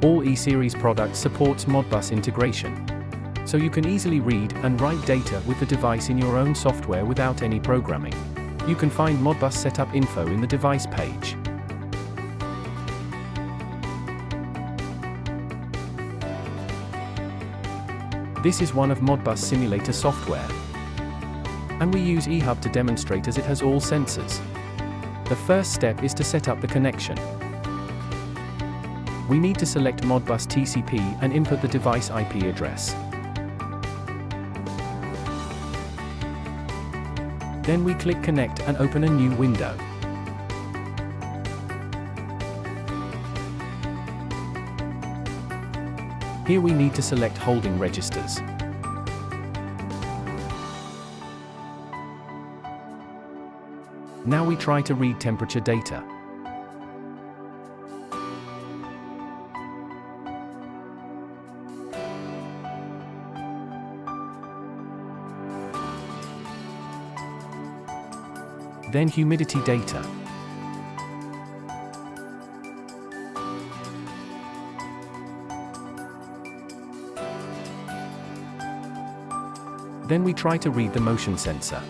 All eSeries products supports Modbus integration, so you can easily read and write data with the device in your own software without any programming. You can find Modbus setup info in the device page. This is one of Modbus simulator software, and we use eHub to demonstrate as it has all sensors. The first step is to set up the connection. We need to select Modbus TCP and input the device IP address. Then we click Connect and open a new window. Here we need to select holding registers. Now we try to read temperature data. Then humidity data. Then we try to read the motion sensor.